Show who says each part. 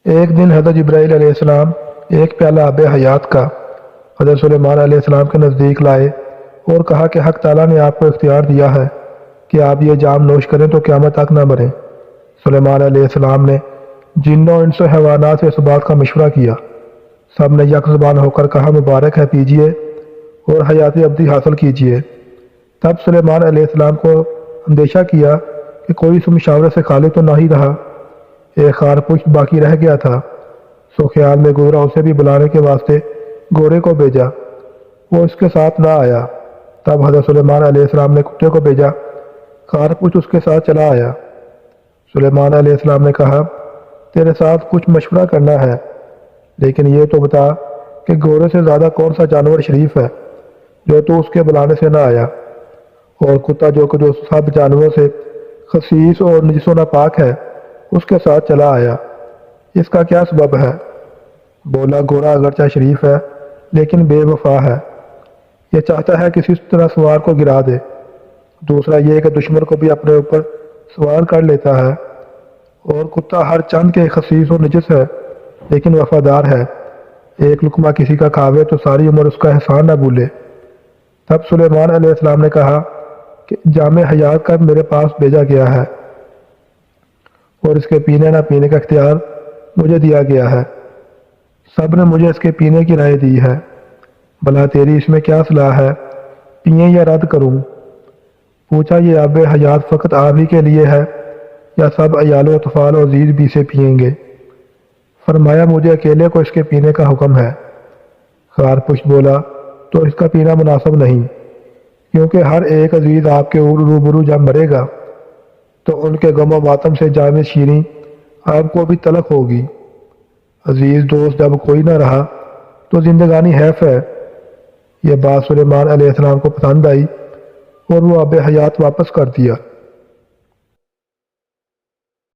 Speaker 1: ایک دن حضرت جبرائیل علیہ السلام ایک پیالہ آب حیات کا حضرت سلیمان علیہ السلام کے نزدیک لائے اور کہا کہ حق تعالیٰ نے آپ کو اختیار دیا ہے کہ آپ یہ جام نوش کریں تو قیامت تک نہ مریں۔ سلیمان علیہ السلام نے جنوں انس و حیوانات سے اس بات کا مشورہ کیا۔ سب نے یک زبان ہو کر کہا مبارک ہے، پیجیے اور حیات ابدی حاصل کیجیے۔ تب سلیمان علیہ السلام کو اندیشہ کیا کہ کوئی اس مشاورے سے خالی تو نہ ہی رہا، ایک خار پشت باقی رہ گیا تھا۔ سو خیال میں گورا اسے بھی بلانے کے واسطے گورے کو بھیجا، وہ اس کے ساتھ نہ آیا۔ تب حضرت سلیمان علیہ السلام نے کتے کو بھیجا، خار پشت اس کے ساتھ چلا آیا۔ سلیمان علیہ السلام نے کہا تیرے ساتھ کچھ مشورہ کرنا ہے، لیکن یہ تو بتا کہ گورے سے زیادہ کون سا جانور شریف ہے جو تو اس کے بلانے سے نہ آیا، اور کتا جو سب جانوروں سے خسیس اور نجس و ناپاک ہے اس کے ساتھ چلا آیا، اس کا کیا سبب ہے؟ بولا گورا اگرچہ شریف ہے لیکن بے وفا ہے، یہ چاہتا ہے کسی طرح سوار کو گرا دے، دوسرا یہ کہ دشمن کو بھی اپنے اوپر سوار کر لیتا ہے، اور کتا ہر چند کے خسیس و نجس ہے لیکن وفادار ہے، ایک لقمہ کسی کا کھاوے تو ساری عمر اس کا احسان نہ بھولے۔ تب سلیمان علیہ السلام نے کہا کہ جام حیات کا میرے پاس بھیجا گیا ہے اور اس کے پینے نہ پینے کا اختیار مجھے دیا گیا ہے، سب نے مجھے اس کے پینے کی رائے دی ہے، بھلا تیری اس میں کیا صلاح ہے، پئیں یا رد کروں؟ پوچھا یہ آب حیات فقط آپ ہی کے لیے ہے یا سب عیال و اطفال و عزیز بھی سے پئیں گے؟ فرمایا مجھے اکیلے کو اس کے پینے کا حکم ہے۔ خار پشت بولا تو اس کا پینا مناسب نہیں، کیونکہ ہر ایک عزیز آپ کے روبرو جب مرے گا تو ان کے غم و ماتم سے جام شیریں آپ کو بھی تلخ ہوگی، عزیز دوست جب کوئی نہ رہا تو زندگانی حیف ہے۔ یہ بات سلیمان علیہ السلام کو پسند آئی اور وہ آب حیات واپس کر دیا۔